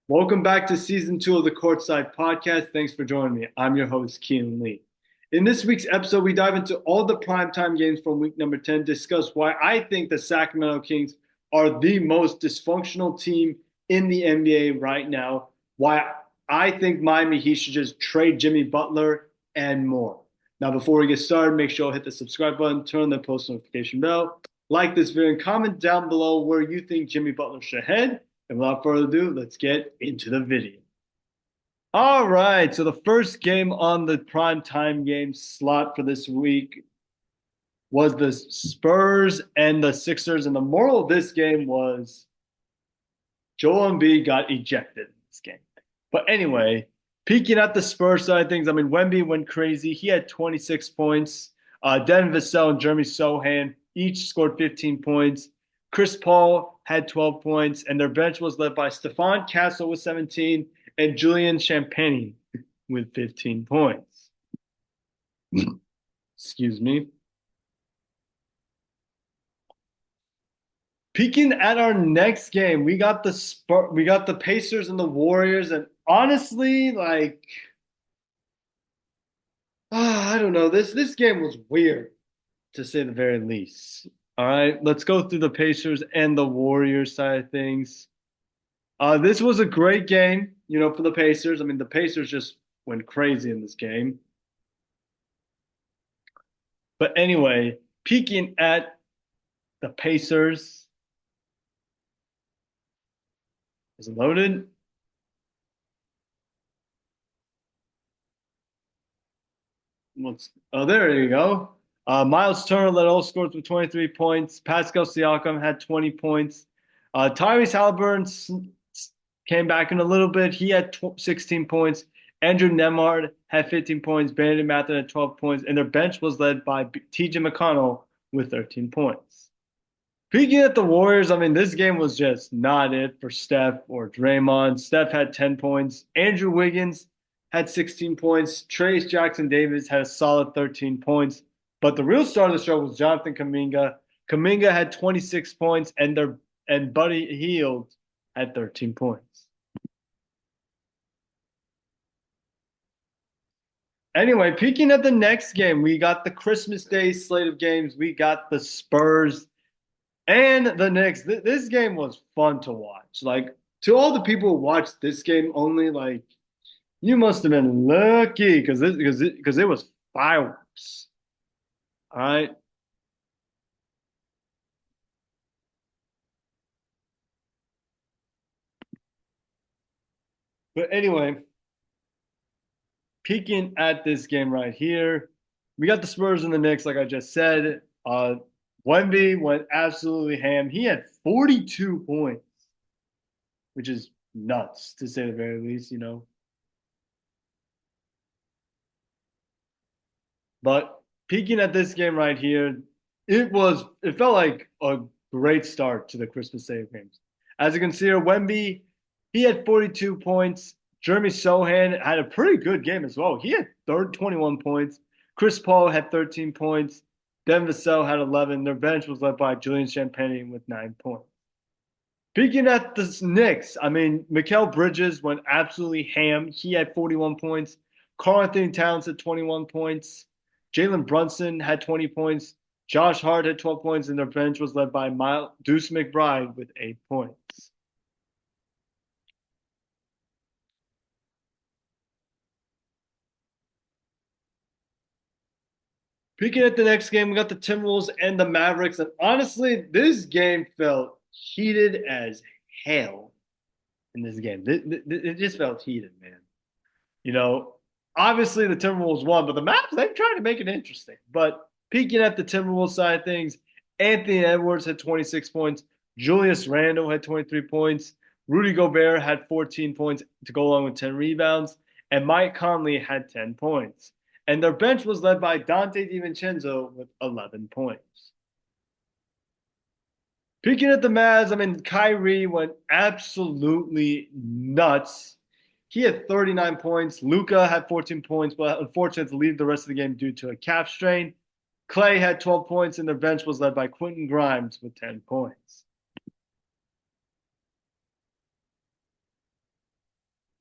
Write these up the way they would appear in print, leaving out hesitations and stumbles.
Welcome back to season 2 of the Courtside podcast. Thanks for joining me. I'm your host, Keenan Lee. In this week's episode, we dive into all the primetime games from week number 10, discuss why I think the Sacramento Kings are the most dysfunctional team in the NBA right now, why I think Miami Heat should just trade Jimmy Butler, and more. Now, before we get started, make sure to hit the subscribe button, turn on the post notification bell, like this video, and comment down below where you think Jimmy Butler should head. And without further ado, let's get into the video. All right, so the first game on the prime time game slot for this week was the Spurs and the Sixers. And the moral of this game was Joel Embiid got ejected in this game. But anyway, peeking at the Spurs side of things, I mean, Wemby went crazy. He had 26 points. Devin Vassell and Jeremy Sohan each scored 15 points. Chris Paul had 12 points, and their bench was led by Stephon Castle with 17 and Julian Champagnie with 15 points. Excuse me. Peeking at our next game, we got the Pacers and the Warriors, and honestly, I don't know. This game was weird, to say the very least. All right, let's go through the Pacers and the Warriors side of things. This was a great game, for the Pacers. I mean, the Pacers just went crazy in this game. But anyway, peeking at the Pacers, is it loaded? Oh, there you go. Miles Turner led all scores with 23 points. Pascal Siakam had 20 points. Tyrese Halliburton came back in a little bit. He had 16 points. Andrew Nemhard had 15 points. Brandon Mathen had 12 points. And their bench was led by TJ McConnell with 13 points. Speaking at the Warriors, I mean, this game was just not it for Steph or Draymond. Steph had 10 points. Andrew Wiggins had 16 points. Trayce Jackson-Davis had a solid 13 points. But the real star of the show was Jonathan Kuminga. Kuminga had 26 points, and Buddy Hield had 13 points. Anyway, peeking at the next game, we got the Christmas Day slate of games. We got the Spurs and the Knicks. This game was fun to watch. Like, to all the people who watched this game only, like, you must have been lucky because it was fireworks. All right. But anyway, peeking at this game right here, we got the Spurs and the Knicks, like I just said. Wemby went absolutely ham. He had 42 points, which is nuts to say the very least. But peeking at this game right here, it felt like a great start to the Christmas Day games. As you can see here, Wemby, he had 42 points. Jeremy Sohan had a pretty good game as well. He had 21 points. Chris Paul had 13 points. Devin Vassell had 11. Their bench was led by Julian Champagnie with 9 points. Speaking at the Knicks, I mean, Mikal Bridges went absolutely ham. He had 41 points. Karl-Anthony Towns had 21 points. Jalen Brunson had 20 points. Josh Hart had 12 points, and their bench was led by Deuce McBride with 8 points. Peeking at the next game, we got the Timberwolves and the Mavericks. And honestly, this game felt heated as hell in this game. It just felt heated, man. You know, obviously the Timberwolves won, but the Mavs, they tried to make it interesting. But peeking at the Timberwolves side of things, Anthony Edwards had 26 points. Julius Randle had 23 points. Rudy Gobert had 14 points to go along with 10 rebounds. And Mike Conley had 10 points. And their bench was led by Dante DiVincenzo with 11 points. Peeking at the Mavs, I mean, Kyrie went absolutely nuts. He had 39 points. Luka had 14 points, but unfortunately to leave the rest of the game due to a calf strain. Clay had 12 points, and their bench was led by Quentin Grimes with 10 points. Peeking at the Mavs, I mean, Kyrie went absolutely nuts. He had 39 points. Luka had 14 points, but unfortunately to leave the rest of the game due to a calf strain. Clay had 12 points, and their bench was led by Quentin Grimes with 10 points.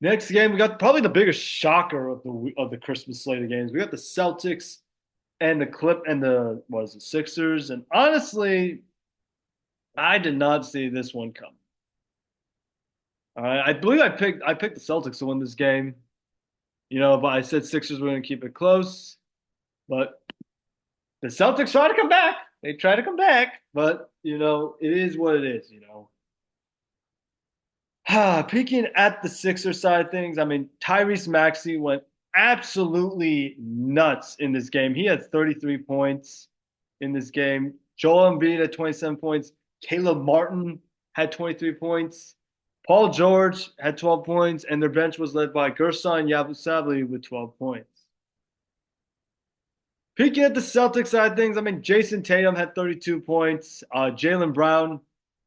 Next game, we got probably the biggest shocker of the Christmas slate of games. We got the Celtics and the Clip and the what is it, Sixers. And honestly, I did not see this one come. I believe I picked the Celtics to win this game. But I said Sixers were going to keep it close. But the Celtics try to come back. They try to come back, but it is what it is. Peeking at the Sixer side of things, I mean, Tyrese Maxey went absolutely nuts in this game. He had 33 points in this game. Joel Embiid had 27 points. Caleb Martin had 23 points. Paul George had 12 points, and their bench was led by Gerson Yabusele with 12 points. Peeking at the Celtics side of things, I mean, Jason Tatum had 32 points. Jaylen Brown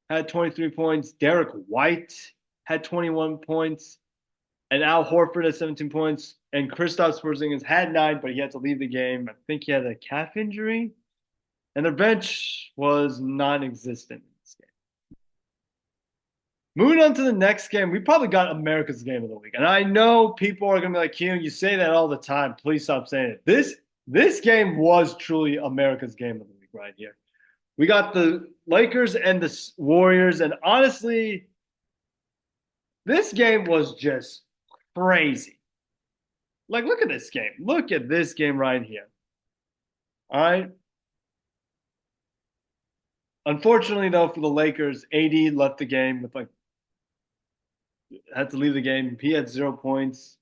had 23 points. Derek White had 21 points. And Al Horford had 17 points. And Kristaps Porzingis had 9, but he had to leave the game. I think he had a calf injury. And their bench was non-existent in this game. Moving on to the next game, we probably got America's game of the week. And I know people are going to be like, Keon, you say that all the time. Please stop saying it. This game was truly America's game of the week right here. We got the Lakers and the Warriors. And honestly, this game was just crazy. Like, look at this game. Look at this game right here. All right. Unfortunately, though, for the Lakers, AD left the game with had to leave the game. He had 0 points.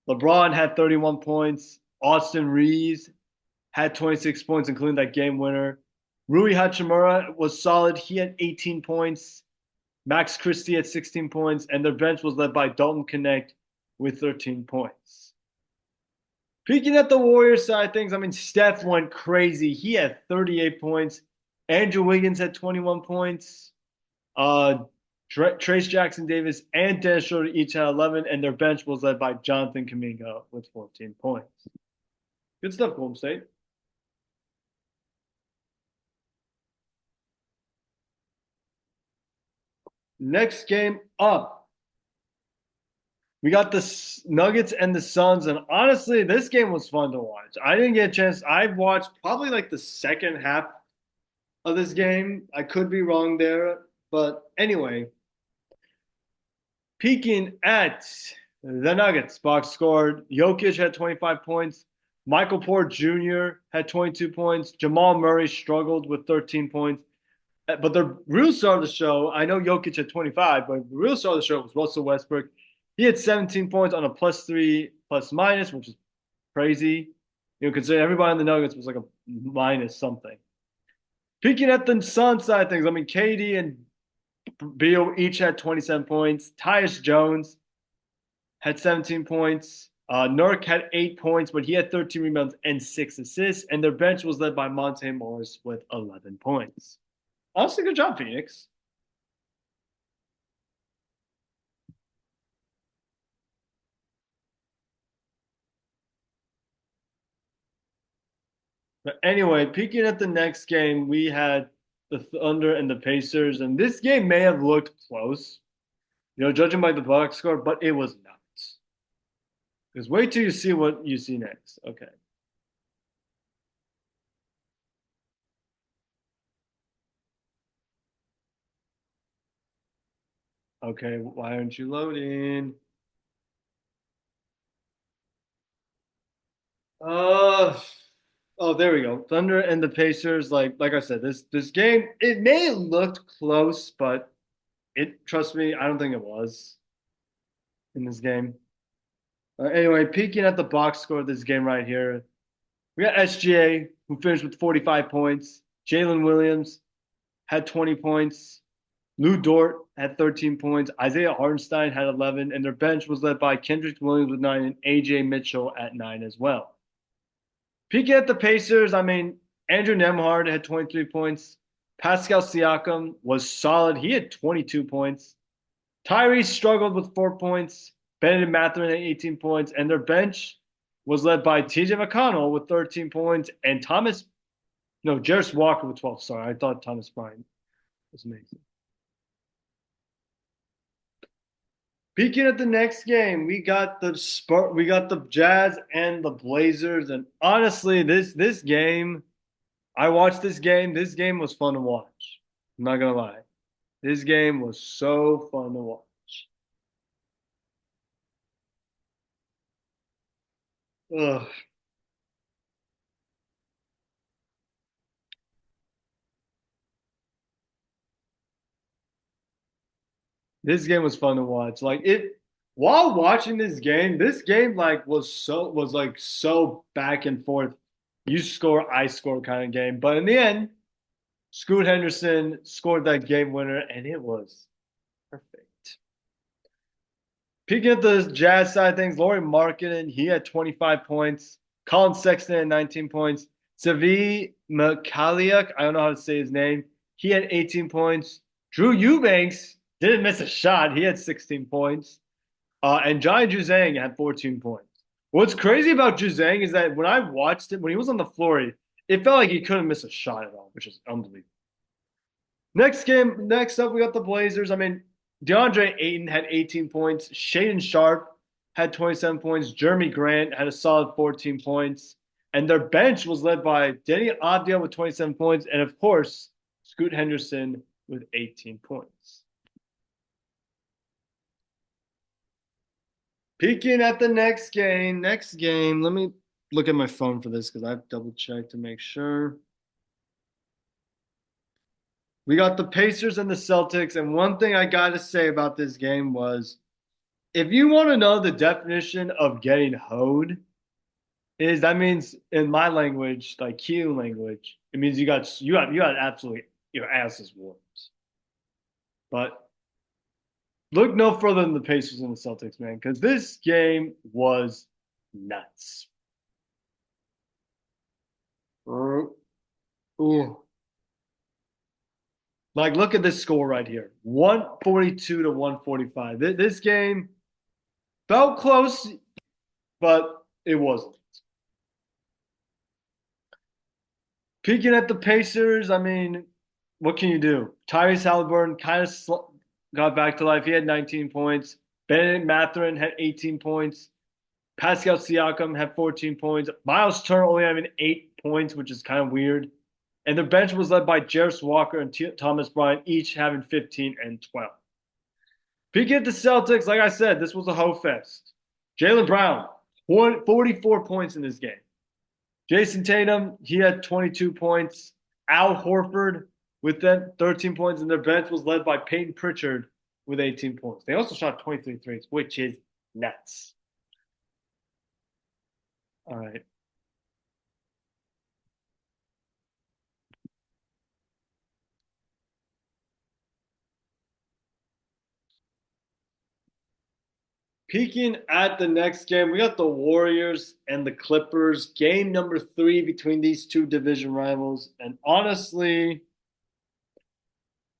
LeBron had 31 points. Austin Reeves had 26 points, including that game winner. Rui Hachimura was solid. He had 18 points. Max Christie had 16 points, and their bench was led by Dalton Connect with 13 points. Peeking at the Warriors side of things, I mean, Steph went crazy. He had 38 points. Andrew Wiggins had 21 points. Trace Jackson Davis and Dennis Schroeder each had 11, and their bench was led by Jonathan Kuminga with 14 points. Good stuff, Golden State. Next game up, we got the Nuggets and the Suns, and honestly, this game was fun to watch. I didn't get a chance. I watched probably like the second half of this game. I could be wrong there, but anyway, peeking at the Nuggets, box scored. Jokic had 25 points. Michael Porter Jr. had 22 points. Jamal Murray struggled with 13 points. But the real star of the show, I know Jokic had 25, but the real star of the show was Russell Westbrook. He had 17 points on a +3 plus minus, which is crazy. Considering everybody in the Nuggets was like a minus something. Peeking at the Sun side of things, I mean, KD and Beal each had 27 points. Tyus Jones had 17 points. Nurk had 8 points, but he had 13 rebounds and 6 assists. And their bench was led by Monte Morris with 11 points. Honestly, good job, Phoenix. But anyway, peeking at the next game, we had the Thunder and the Pacers, and this game may have looked close, judging by the box score, but it was not. Because wait till you see what you see next. Okay. Okay, why aren't you loading? Uh oh, there we go. Thunder and the Pacers, like I said, this game, it may have looked close, but trust me, I don't think it was in this game. Anyway, peeking at the box score of this game right here, we got SGA, who finished with 45 points. Jalen Williams had 20 points. Lou Dort had 13 points. Isaiah Hartenstein had 11. And their bench was led by Kendrick Williams with 9 and AJ Mitchell at 9 as well. Peeking at the Pacers, I mean, Andrew Nembhard had 23 points. Pascal Siakam was solid. He had 22 points. Tyrese struggled with 4 points. Bennett Mathurin had 18 points. And their bench was led by TJ McConnell with 13 points and Jarris Walker with 12. Sorry, I thought Thomas Bryant was amazing. Peeking at the next game, we got the Jazz and the Blazers, and honestly, this game, I watched this game. This game was fun to watch. I'm not gonna lie, this game was so fun to watch. Ugh. This game was fun to watch. Like it while watching this game like was like so back and forth. You score, I score kind of game. But in the end, Scoot Henderson scored that game winner, and it was perfect. Peeking at the Jazz side of things, Laurie Markkinen, he had 25 points. Colin Sexton had 19 points. Savi Mikhailiuk, I don't know how to say his name, he had 18 points. Drew Eubanks didn't miss a shot. He had 16 points. And Johnny Juzang had 14 points. What's crazy about Juzang is that when I watched him, when he was on the floor, it felt like he couldn't miss a shot at all, which is unbelievable. Next up, we got the Blazers. I mean, DeAndre Ayton had 18 points. Shaden Sharp had 27 points. Jeremy Grant had a solid 14 points. And their bench was led by Denny Avdia with 27 points. And of course, Scoot Henderson with 18 points. Peeking at the next game. Let me look at my phone for this because I've double checked to make sure. We got the Pacers and the Celtics. And one thing I got to say about this game was if you want to know the definition of getting hoed, is that means in my language, like Key language, it means you got absolutely your asses whooped. But look no further than the Pacers and the Celtics, man, because this game was nuts. Ooh. Like, look at this score right here 142 to 145. This game felt close, but it wasn't. Peeking at the Pacers, I mean, what can you do? Tyrese Halliburton kind of got back to life. He had 19 points. Bennett Mathurin had 18 points. Pascal Siakam had 14 points. Miles Turner only having 8 points, which is kind of weird. And their bench was led by Jarris Walker and Thomas Bryant, each having 15 and 12. Peeking at the Celtics, like I said, this was a hoe fest. Jaylen Brown, 44 points in this game. Jason Tatum, he had 22 points. Al Horford with them 13 points, and their bench was led by Peyton Pritchard with 18 points. They also shot 23 threes, which is nuts. All right. Peeking at the next game, we got the Warriors and the Clippers. Game number 3 between these two division rivals. And honestly,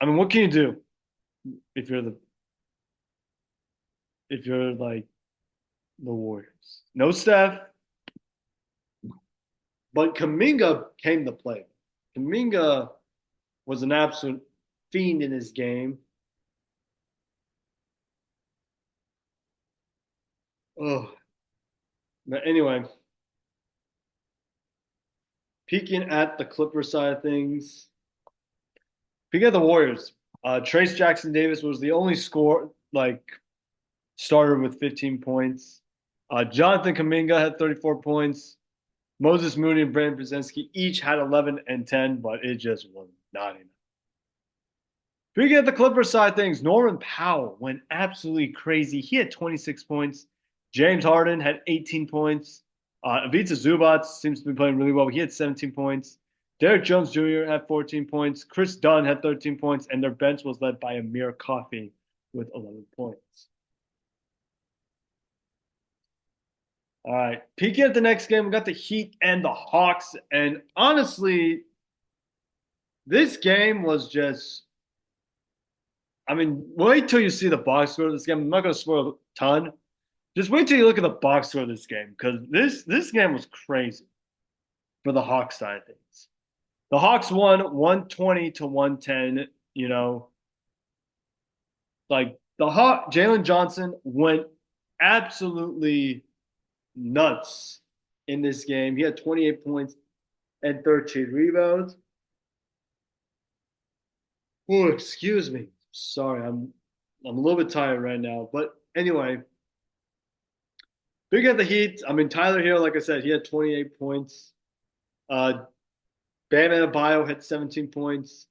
I mean, what can you do if you're the if you're like the Warriors? No Steph, but Kaminga came to play. Kaminga was an absolute fiend in his game. Oh, but anyway, peeking at the Clipper side of things, peeking at the Warriors, Trace Jackson Davis was the only starter with 15 points. Jonathan Kaminga had 34 points. Moses Moody and Brandon Brzezinski each had 11 and 10, but it just was not enough. Speaking of the Clippers side of things, Norman Powell went absolutely crazy. He had 26 points. James Harden had 18 points. Ivica Zubac seems to be playing really well. He had 17 points. Derrick Jones Jr. had 14 points. Chris Dunn had 13 points, and their bench was led by Amir Coffey with 11 points. All right, peeking at the next game, we got the Heat and the Hawks. And honestly, this game was just I mean, wait till you see the box score of this game. I'm not going to spoil a ton. Just wait till you look at the box score of this game because this game was crazy for the Hawks side of things. The Hawks won 120 to 110. You know, like The Hawk, Jalen Johnson went absolutely nuts in this game. He had 28 points and 13 rebounds. Oh, excuse me. Sorry, I'm a little bit tired right now. But anyway, big at the Heat. I mean, Tyler Hero, like I said, he had 28 points. Uh, Bam Adebayo had 17 points.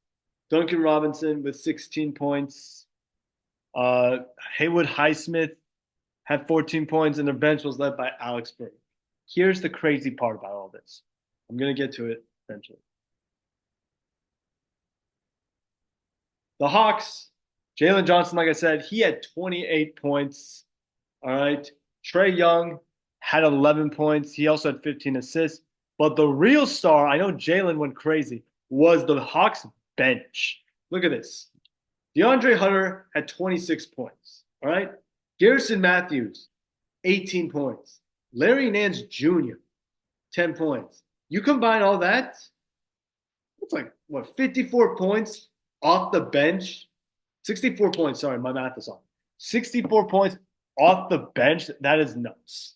Duncan Robinson with 16 points. Haywood Highsmith had 14 points, and their bench was led by Alex Burke. Here's the crazy part about all this. I'm going to get to it eventually. The Hawks, Jalen Johnson, like I said, he had 28 points. All right. Trae Young had 11 points. He also had 15 assists. But the real star, I know Jalen went crazy, was the Hawks bench. Look at this. DeAndre Hunter had 26 points. All right. Garrison Matthews, 18 points. Larry Nance Jr., 10 points. You combine all that, it's like, what, 54 points off the bench? 64 points. Sorry, my math is off. 64 points off the bench. That is nuts.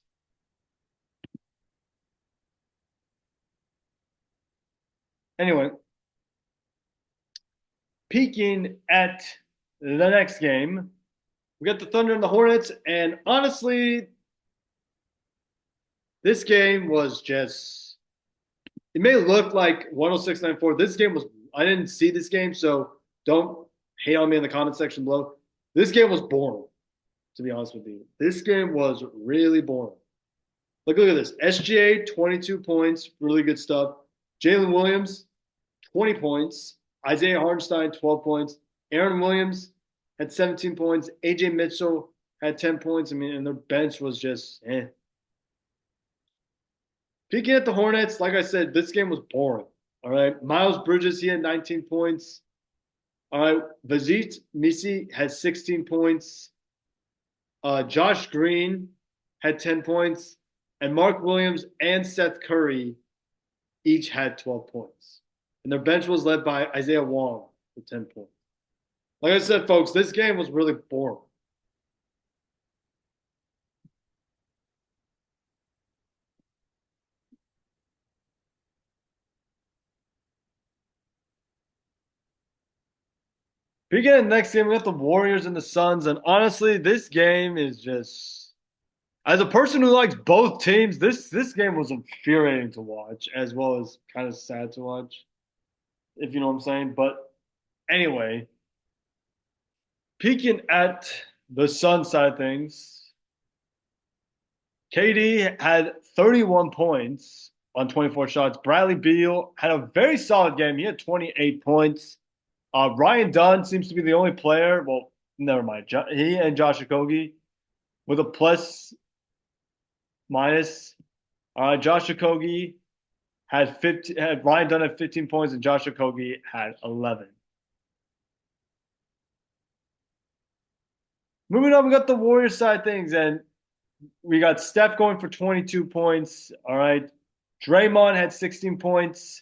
Anyway, peeking at the next game, we got the Thunder and the Hornets. And honestly, this game was just, it may look like 106-94. This game was, I didn't see this game, so don't hate on me in the comment section below. This game was boring, to be honest with you. This game was really boring. Look at this. SGA, 22 points, really good stuff. Jalen Williams, 20 points. Isaiah Hartenstein, 12 points. Aaron Williams had 17 points. AJ Mitchell had 10 points. I mean, and their bench was just eh. Peeking at the Hornets, like I said, this game was boring. All right. Miles Bridges, he had 19 points. All right. Vazit Misi had 16 points. Josh Green had 10 points. And Mark Williams and Seth Curry each had 12 points. And their bench was led by Isaiah Wong with 10 points. Like I said, folks, this game was really boring. Beginning next game, we got the Warriors and the Suns. And honestly, this game is just, as a person who likes both teams, this game was infuriating to watch, as well as kind of sad to watch, if you know what I'm saying. But anyway, peeking at the Sun side of things, KD had 31 points on 24 shots. Bradley Beal had a very solid game. He had 28 points. Ryan Dunn seems to be the only player. Well, never mind. He and Josh Okogie with a plus minus. Josh Okogie had 15. Had Ryan Dunn had 15 points, and Josh Okogie had 11. Moving on, we got the Warriors side of things, and we got Steph going for 22 points. All right. Draymond had 16 points.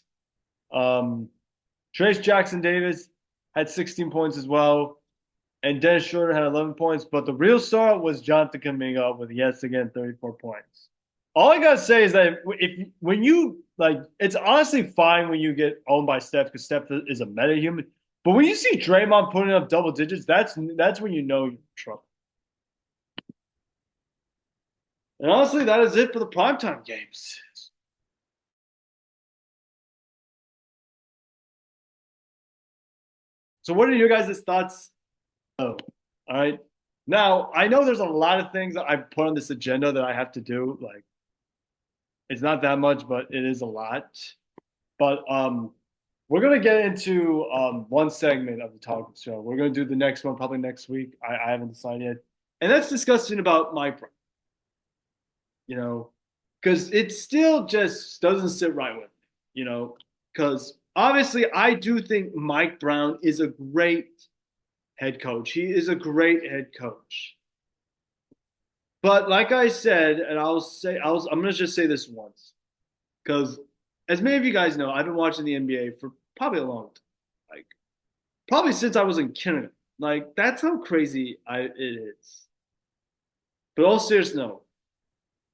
Trace Jackson Davis had 16 points as well. And Dennis Schroeder had 11 points. But the real star was Jonathan Kuminga with, yes, again, 34 points. All I got to say is that when you, like, it's honestly fine when you get owned by Steph because Steph is a meta-human. But when you see Draymond putting up double digits, that's when you know you're in trouble. And honestly, that is it for the primetime games. So what are your guys' thoughts? Oh, all right. Now, I know there's a lot of things that I put on this agenda that I have to do. Like, it's not that much, but it is a lot. But we're gonna get into one segment of the talk show. We're gonna do the next one probably next week. I haven't decided yet, and that's discussing about my prime. You know, because it still just doesn't sit right with me. You know, because obviously I do think Mike Brown is a great head coach. He is a great head coach. But like I said, and I'm gonna just say this once, because as many of you guys know, I've been watching the NBA for probably a long time, like probably since I was in kindergarten. Like that's how crazy it is. But all serious no.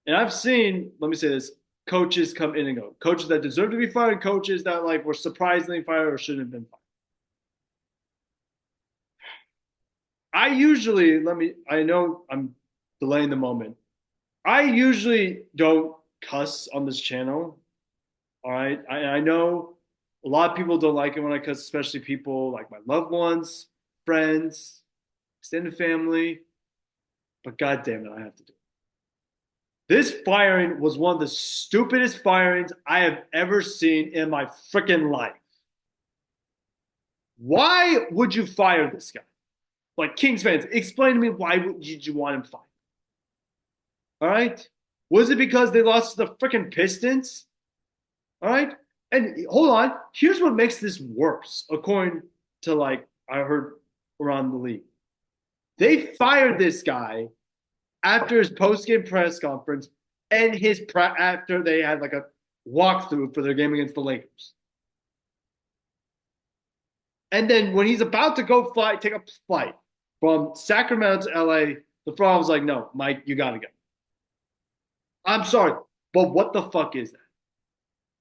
And I've seen, let me say this, coaches come in and go. Coaches that deserve to be fired, and coaches that like were surprisingly fired or shouldn't have been fired. I usually, I know I'm delaying the moment. I usually don't cuss on this channel. All right. I know a lot of people don't like it when I cuss, especially people like my loved ones, friends, extended family. But God damn it, I have to do it. This firing was one of the stupidest firings I have ever seen in my freaking life. Why would you fire this guy? Like Kings fans, explain to me why did you want him fired? All right. Was it because they lost to the freaking Pistons? All right. And hold on. Here's what makes this worse, according to like I heard around the league. They fired this guy after his post-game press conference and after they had like a walkthrough for their game against the Lakers. And then when he's about to go take a flight from Sacramento to LA, the front was like, no, Mike, you gotta go. I'm sorry, but what the fuck is that?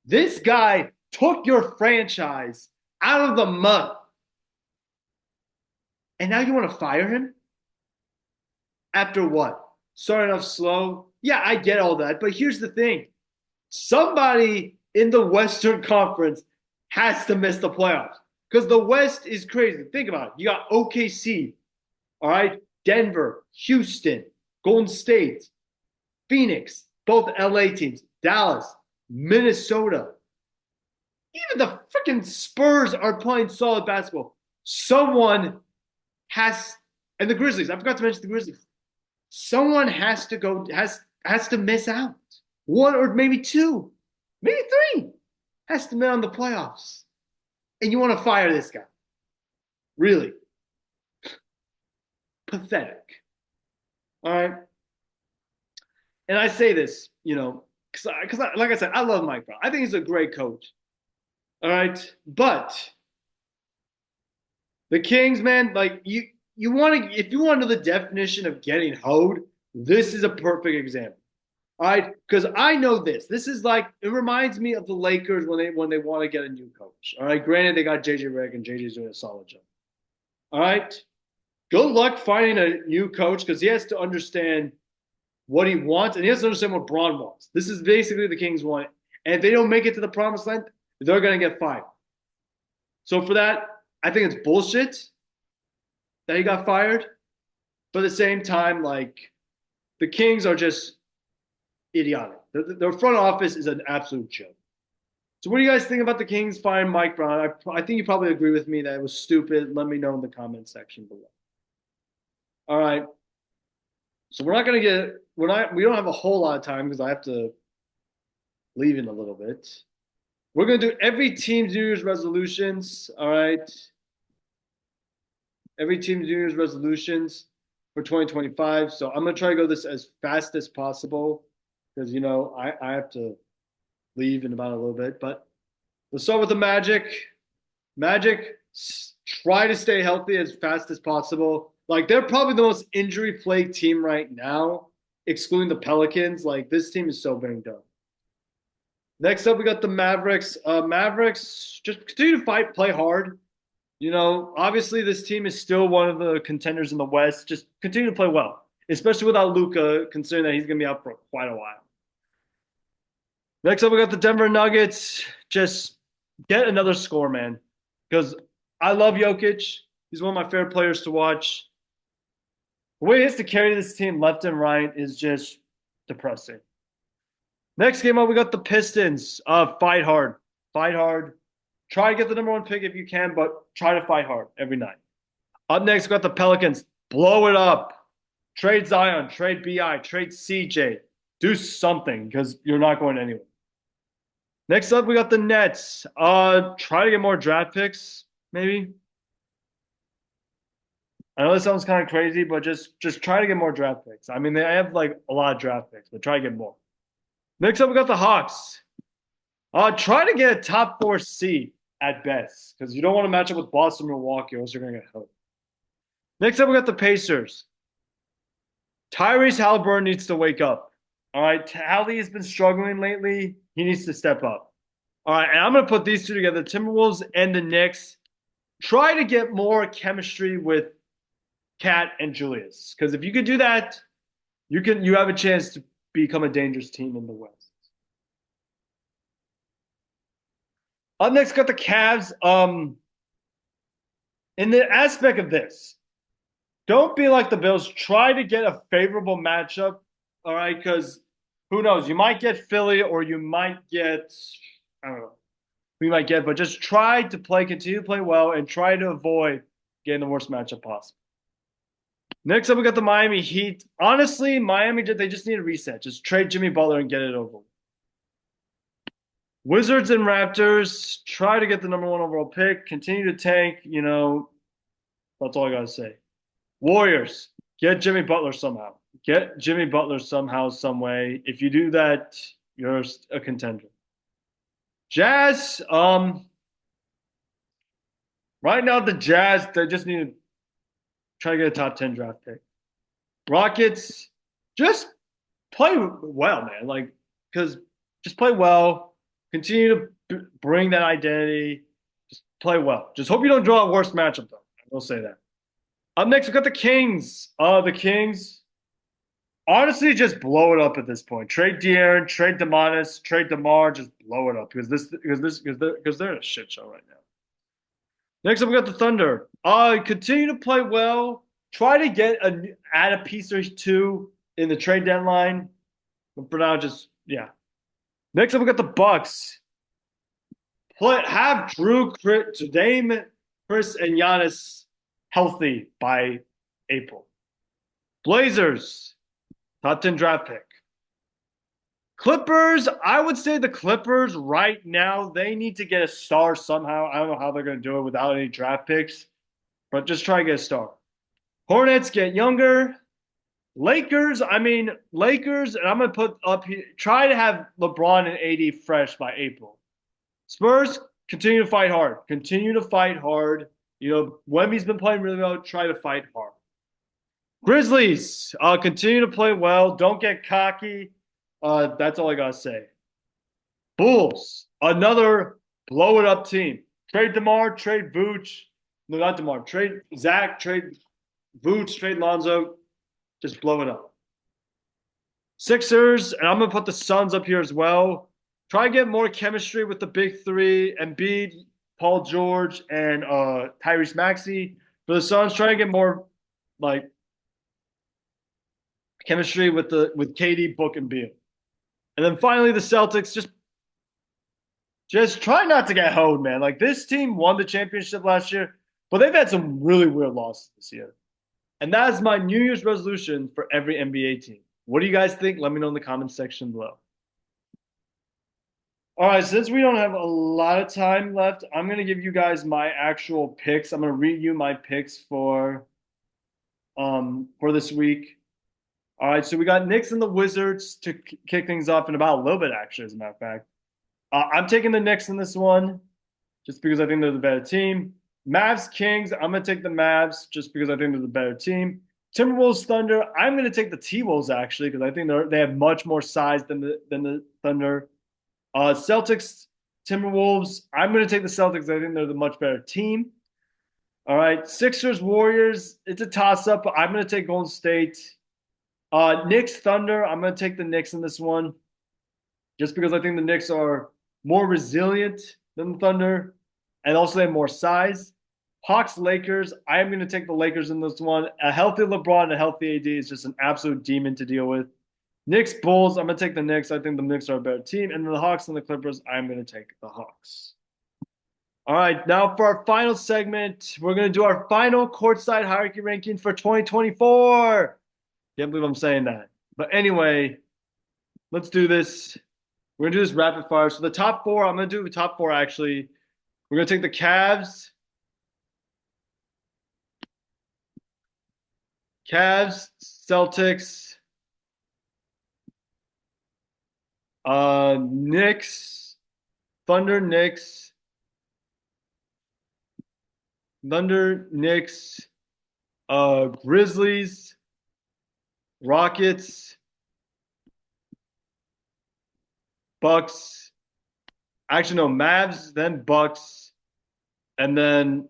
This guy took your franchise out of the mud. And now you want to fire him? After what? Starting off slow? Yeah, I get all that. But here's the thing somebody in the Western Conference has to miss the playoffs because the West is crazy. Think about it. You got OKC, all right, Denver, Houston, Golden State, Phoenix, both LA teams, Dallas, Minnesota. Even the freaking Spurs are playing solid basketball. Someone has, and the Grizzlies, I forgot to mention the Grizzlies. Someone has to go, has to miss out. One or maybe two, maybe three has to miss on the playoffs. And you want to fire this guy. Really? Pathetic. All right. And I say this, because like I said, I love Mike Brown. I think he's a great coach. All right. But the Kings, man, like you want to, if you want to know the definition of getting hoed, this is a perfect example. All right, because I know this. This is like it reminds me of the Lakers when they want to get a new coach. All right, granted they got JJ Redick and JJ's doing a solid job. All right, good luck finding a new coach because he has to understand what he wants and he has to understand what Braun wants. This is basically the Kings want, and if they don't make it to the promised land, they're gonna get fired. So for that, I think it's bullshit that he got fired. But at the same time, like the Kings are just idiotic. Their front office is an absolute joke. So what do you guys think about the Kings firing Mike Brown? I think you probably agree with me that it was stupid. Let me know in the comment section below. All right. So we don't have a whole lot of time because I have to leave in a little bit. We're going to do every team's New Year's resolutions. All right. Every team's New Year's resolutions for 2025. So I'm going to try to go this as fast as possible because, I have to leave in about a little bit. But let's start with the Magic. Magic, try to stay healthy as fast as possible. Like, they're probably the most injury-plagued team right now, excluding the Pelicans. Like, this team is so banged up. Next up, we got the Mavericks. Mavericks, just continue to fight, play hard. Obviously this team is still one of the contenders in the West. Just continue to play well, especially without Luka, considering that he's going to be out for quite a while. Next up, we got the Denver Nuggets. Just get another score, man, because I love Jokic. He's one of my favorite players to watch. The way he has to carry this team left and right is just depressing. Next game up, we got the Pistons. Fight hard. Fight hard. Try to get the number one pick if you can, but try to fight hard every night. Up next, we got the Pelicans. Blow it up. Trade Zion, trade BI, trade CJ. Do something because you're not going anywhere. Next up, we got the Nets. Try to get more draft picks, maybe. I know this sounds kind of crazy, but just try to get more draft picks. I mean, they have like a lot of draft picks, but try to get more. Next up, we got the Hawks. Try to get a top 4 seed at best because you don't want to match up with Boston, Milwaukee, or else you're going to get hurt. Next up, we got the Pacers. Tyrese Halliburton needs to wake up. All right, Hallie has been struggling lately. He needs to step up. All right, and I'm going to put these two together, Timberwolves and the Knicks. Try to get more chemistry with Cat and Julius, because if you could do that, you have a chance to become a dangerous team in the West. Up next, got the Cavs. In the aspect of this, don't be like the Bills. Try to get a favorable matchup. All right, because who knows? You might get Philly or you might get, I don't know, we might get, but just try to continue to play well and try to avoid getting the worst matchup possible. Next up, we got the Miami Heat. Honestly, Miami, they just need a reset. Just trade Jimmy Butler and get it over. Wizards and Raptors, try to get the number one overall pick. Continue to tank. That's all I got to say. Warriors, get Jimmy Butler somehow. Get Jimmy Butler somehow, some way. If you do that, you're a contender. Jazz, right now the Jazz, they just need to try to get a top 10 draft pick. Rockets, just play well, man. Because just play well. Continue to bring that identity. Just play well. Just hope you don't draw a worse matchup, though. I will say that. Up next, we got the Kings. The Kings, honestly, just blow it up at this point. Trade De'Aaron, trade DeMonis, trade DeMar, just blow it up because they're in a shit show right now. Next up, we got the Thunder. Continue to play well. Try to add a piece or two in the trade deadline. But for now, yeah. Next up, we got the Bucks. Have Dame, Chris, and Giannis healthy by April. Blazers, top 10 draft pick. Clippers, I would say the Clippers right now, they need to get a star somehow. I don't know how they're going to do it without any draft picks, but just try to get a star. Hornets, get younger. Lakers, and I'm going to put up here, try to have LeBron and AD fresh by April. Spurs, continue to fight hard. Continue to fight hard. Wemby's been playing really well. Try to fight hard. Grizzlies, continue to play well. Don't get cocky. That's all I got to say. Bulls, another blow it up team. Trade DeMar, trade Vooch. No, not DeMar. Trade Zach, trade Vooch, trade Lonzo. Just blow it up. Sixers, and I'm going to put the Suns up here as well. Try to get more chemistry with the big three, Embiid, Paul George, and Tyrese Maxey. For the Suns, try to get more chemistry with KD, Book, and Beal. And then finally, the Celtics, just try not to get hoed, man. This team won the championship last year, but they've had some really weird losses this year. And that is my New Year's resolution for every NBA team. What do you guys think? Let me know in the comments section below. All right, since we don't have a lot of time left, I'm going to give you guys my actual picks. I'm going to read you my picks for this week. All right, so we got Knicks and the Wizards to kick things off in about a little bit, actually, as a matter of fact. I'm taking the Knicks in this one just because I think they're the better team. Mavs Kings, I'm going to take the Mavs just because I think they're the better team. Timberwolves Thunder, I'm going to take the T-Wolves, actually, because I think they have much more size than the Thunder. Celtics, Timberwolves, I'm going to take the Celtics. I think they're the much better team. All right, Sixers, Warriors, it's a toss-up. I'm going to take Golden State. Knicks, Thunder, I'm going to take the Knicks in this one just because I think the Knicks are more resilient than the Thunder and also they have more size. Hawks, Lakers, I am going to take the Lakers in this one. A healthy LeBron and a healthy AD is just an absolute demon to deal with. Knicks, Bulls, I'm going to take the Knicks. I think the Knicks are a better team. And the Hawks and the Clippers, I'm going to take the Hawks. All right, now for our final segment, we're going to do our final courtside hierarchy ranking for 2024. Can't believe I'm saying that. But anyway, let's do this. We're going to do this rapid fire. So the top four, I'm going to do the top four actually. We're going to take the Cavs, Celtics, Knicks, Thunder, Knicks, Grizzlies, Rockets, Bucks. Actually, no, Mavs, then Bucks, and then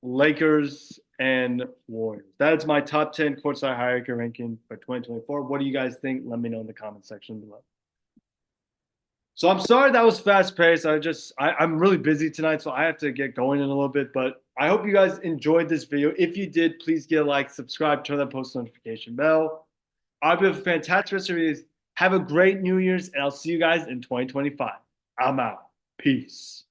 Lakers and Warriors. That's my top 10 courtside hierarchy ranking for 2024. What do you guys think? Let me know in the comment section below. So I'm sorry that was fast paced. I'm really busy tonight, so I have to get going in a little bit. But I hope you guys enjoyed this video. If you did, please get a like, subscribe, turn that post notification bell. I hope you have a fantastic rest of your days. Have a great New Year's, and I'll see you guys in 2025. I'm out. Peace.